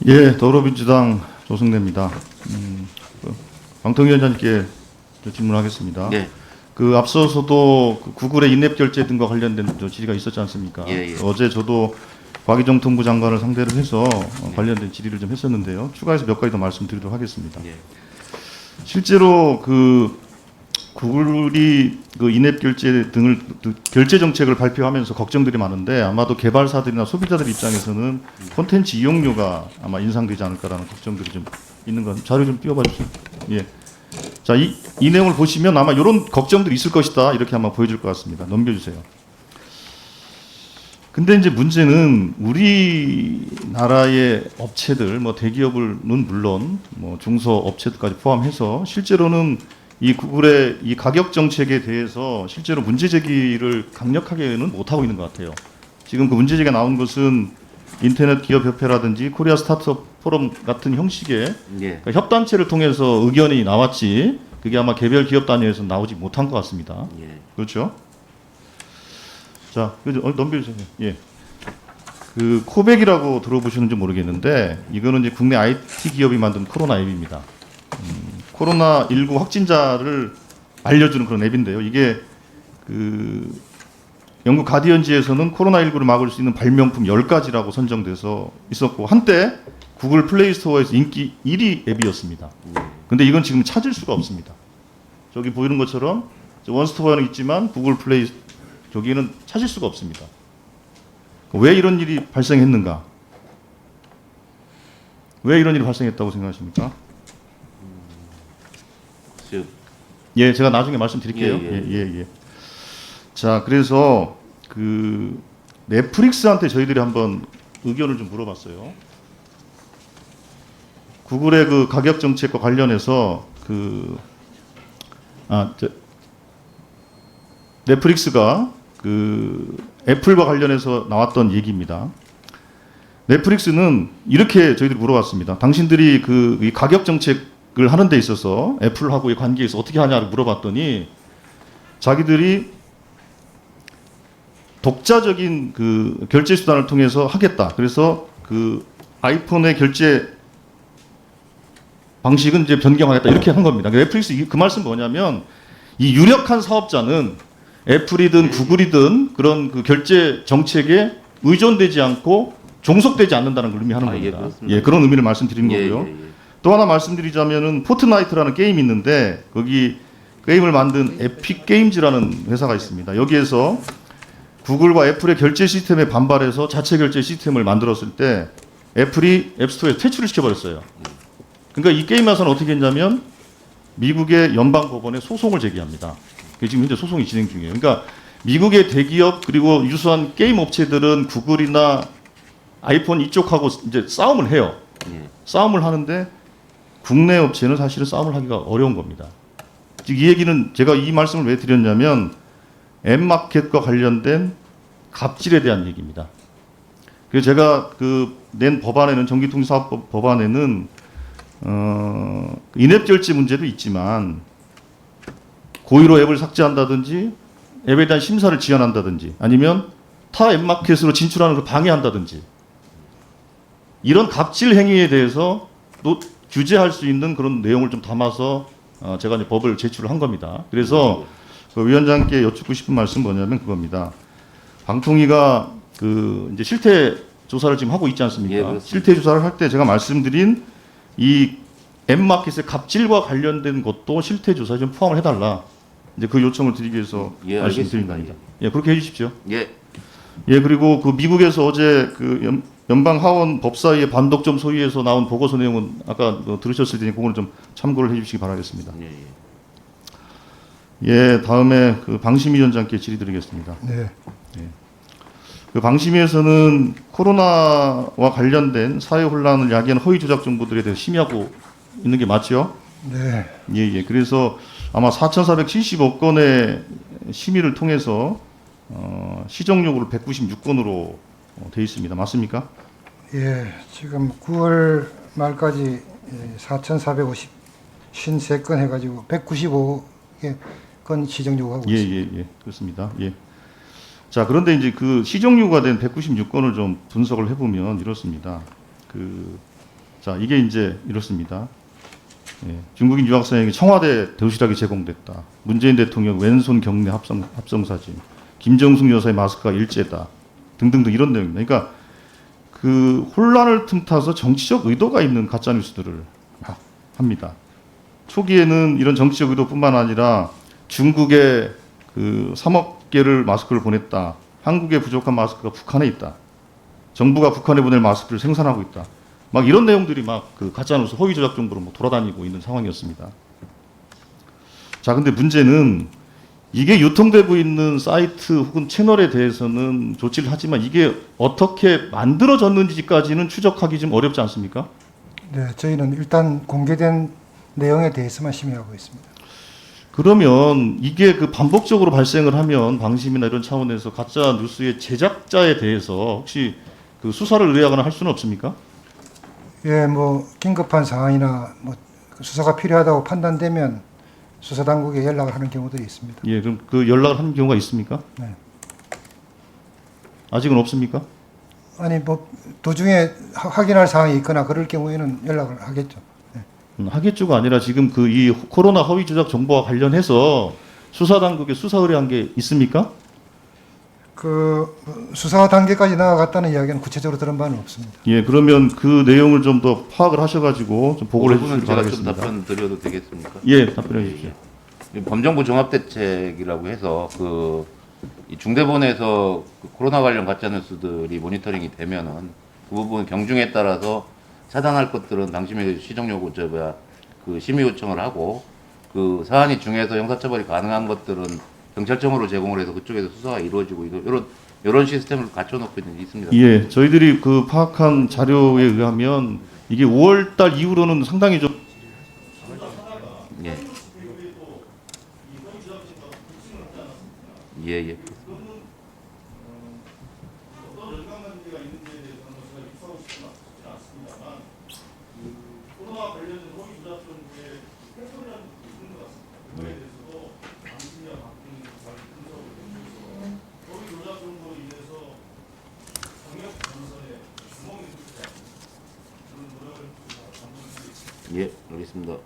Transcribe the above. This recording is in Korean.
예, 더불어민주당 조승래입니다. 그 방통위원장님께 질문하겠습니다. 네. 그 앞서서도 그 구글의 인앱 결제 등과 관련된 질의가 있었지 않습니까? 예, 예. 어제 저도 박희정 통부 장관을 상대로 해서 관련된 질의를 좀 했었는데요. 추가해서 몇 가지 더 말씀드리도록 하겠습니다. 예. 실제로 그 구글이 그 인앱 결제 등을 결제 정책을 발표하면서 걱정들이 많은데 아마도 개발사들이나 소비자들 입장에서는 콘텐츠 이용료가 아마 인상되지 않을까라는 걱정들이 좀 있는 건 자료 좀 띄워봐 주세요. 예. 자, 이 내용을 보시면 아마 이런 걱정들이 있을 것이다 이렇게 아마 보여질 것 같습니다. 넘겨주세요. 근데 이제 문제는 우리나라의 업체들, 뭐 대기업은 물론 뭐 중소업체들까지 포함해서 실제로는 이 구글의 이 가격 정책에 대해서 실제로 문제 제기를 강력하게는 못 하고 있는 것 같아요. 지금 그 문제 제기가 나온 것은 인터넷 기업 협회라든지 코리아 스타트업 포럼 같은 형식의 예. 그러니까 협단체를 통해서 의견이 나왔지 그게 아마 개별 기업 단위에서 나오지 못한 것 같습니다. 예. 그렇죠? 자, 넘겨주세요. 예. 그 코백이라고 들어보시는지 모르겠는데 이거는 이제 국내 IT 기업이 만든 코로나 앱입니다. 코로나 19 확진자를 알려주는 그런 앱인데요. 이게 그 영국 가디언지에서는 코로나 19를 막을 수 있는 발명품 10가지라고 선정돼서 있었고 한때 구글 플레이 스토어에서 인기 1위 앱이었습니다. 근데 이건 지금 찾을 수가 없습니다. 저기 보이는 것처럼 원스토어는 있지만 구글 플레이 저기는 찾을 수가 없습니다. 왜 이런 일이 발생했는가? 왜 이런 일이 발생했다고 생각하십니까? 예, 제가 나중에 말씀드릴게요. 예. 자, 그래서 그 넷플릭스한테 저희들이 한번 의견을 좀 물어봤어요. 구글의 그 가격 정책과 관련해서 넷플릭스가 그 애플과 관련해서 나왔던 얘기입니다. 넷플릭스는 이렇게 저희들이 물어봤습니다. 당신들이 이 가격 정책을 하는 데 있어서 애플하고의 관계에서 어떻게 하냐를 물어봤더니 자기들이 독자적인 그 결제 수단을 통해서 하겠다. 그래서 그 아이폰의 결제 방식은 이제 변경하겠다. 이렇게 한 겁니다. 넷플릭스 그 말씀 뭐냐면 이 유력한 사업자는 애플이든 구글이든 그런 그 결제 정책에 의존되지 않고 종속되지 않는다는 걸 의미하는 겁니다. 예, 그런 의미를 말씀드리는 거고요. 또 하나 말씀드리자면은 포트나이트라는 게임이 있는데 거기 게임을 만든 에픽 게임즈라는 회사가 있습니다. 여기에서 구글과 애플의 결제 시스템에 반발해서 자체 결제 시스템을 만들었을 때 애플이 앱스토어에 퇴출을 시켜버렸어요. 그러니까 이 게임 회사는 어떻게 했냐면 미국의 연방법원에 소송을 제기합니다. 지금 현재 소송이 진행 중이에요. 그러니까 미국의 대기업 그리고 유수한 게임 업체들은 구글이나 아이폰 이쪽하고 이제 싸움을 해요. 싸움을 하는데 국내 업체는 사실은 싸움을 하기가 어려운 겁니다. 즉 이 얘기는 제가 이 말씀을 왜 드렸냐면 앱마켓과 관련된 갑질에 대한 얘기입니다. 그래서 제가 낸 법안에는 전기통신사업법 법안에는 인앱 결제 문제도 있지만 고의로 앱을 삭제한다든지 앱에 대한 심사를 지연한다든지 아니면 타 앱마켓으로 진출하는 걸 방해한다든지 이런 갑질 행위에 대해서 또 규제할 수 있는 그런 내용을 좀 담아서 제가 이제 법을 제출을 한 겁니다. 그래서 그 위원장께 여쭙고 싶은 말씀 뭐냐면 그겁니다. 방통위가 이제 실태 조사를 지금 하고 있지 않습니까? 예, 실태 조사를 할 때 제가 말씀드린 이 앱마켓의 갑질과 관련된 것도 실태 조사에 좀 포함을 해달라. 이제 그 요청을 드리기 위해서 말씀드린 겁니다. 예, 그렇게 해주십시오. 예. 예, 그리고 그 미국에서 어제 그 연방 하원 법사위의 반독점 소위에서 나온 보고서 내용은 아까 들으셨을 테니 그거는 좀 참고를 해주시기 바라겠습니다. 예, 다음에 그 방심위 원장께 질의드리겠습니다. 네. 예. 그 방심위에서는 코로나와 관련된 사회 혼란을 야기하는 허위 조작 정보들에 대해서 심의하고 있는 게 맞죠? 네. 예. 그래서 아마 4,475건의 심의를 통해서 시정 요구를 196건으로 되어 있습니다. 맞습니까? 예, 지금 9월 말까지 4,453건 해가지고 195개 건 시정 요구하고 있습니다. 예. 그렇습니다. 예. 자, 그런데 이제 그 시정 요구가 된 196건을 좀 분석을 해보면 이렇습니다. 자, 이게 이제 이렇습니다. 예, 중국인 유학생에게 청와대 도시락이 제공됐다. 문재인 대통령 왼손 경례 합성 사진. 김정숙 여사의 마스크가 일제다. 등등등 이런 내용입니다. 그러니까 그 혼란을 틈타서 정치적 의도가 있는 가짜 뉴스들을 막 합니다. 초기에는 이런 정치적 의도뿐만 아니라 중국에 그 3억 개를 마스크를 보냈다. 한국에 부족한 마스크가 북한에 있다. 정부가 북한에 보낼 마스크를 생산하고 있다. 막 이런 내용들이 막 그 가짜뉴스 허위 조작 정보로 뭐 돌아다니고 있는 상황이었습니다. 자, 근데 문제는 이게 유통되고 있는 사이트 혹은 채널에 대해서는 조치를 하지만 이게 어떻게 만들어졌는지까지는 추적하기 좀 어렵지 않습니까? 네, 저희는 일단 공개된 내용에 대해서만 심의하고 있습니다. 그러면 이게 그 반복적으로 발생을 하면 방심이나 이런 차원에서 가짜 뉴스의 제작자에 대해서 혹시 그 수사를 의뢰하거나 할 수는 없습니까? 예, 뭐 긴급한 상황이나 뭐 수사가 필요하다고 판단되면 수사 당국에 연락을 하는 경우들이 있습니다. 예, 그럼 그 연락을 하는 경우가 있습니까? 네. 아직은 없습니까? 아니 뭐 도중에 확인할 사항이 있거나 그럴 경우에는 연락을 하겠죠. 네. 하겠죠가 아니라 지금 그 이 코로나 허위 조작 정보와 관련해서 수사 당국에 수사 의뢰한 게 있습니까? 그 수사 단계까지 나아갔다는 이야기는 구체적으로 들은 바는 없습니다. 예, 그러면 그 내용을 좀 더 파악을 하셔가지고 좀 보고를 그 부분은 해주시기 제가 좀 바라겠습니다. 답변 드려도 되겠습니까? 예, 답변해 주십시오. 이 범정부 종합대책이라고 해서 이 중대본에서 그 코로나 관련 가짜 뉴스들이 모니터링이 되면은 그 부분 경중에 따라서 차단할 것들은 당시에 시정 요구 그 심의 요청을 하고 그 사안이 중에서 형사처벌이 가능한 것들은 경찰청으로 제공을 해서 그쪽에서 수사가 이루어지고 이런 시스템을 갖춰놓고 있습니다. 예, 저희들이 그 파악한 자료에 의하면 이게 5월달 이후로는 상당히 좀 예. 예, 예. 예, 알겠습니다.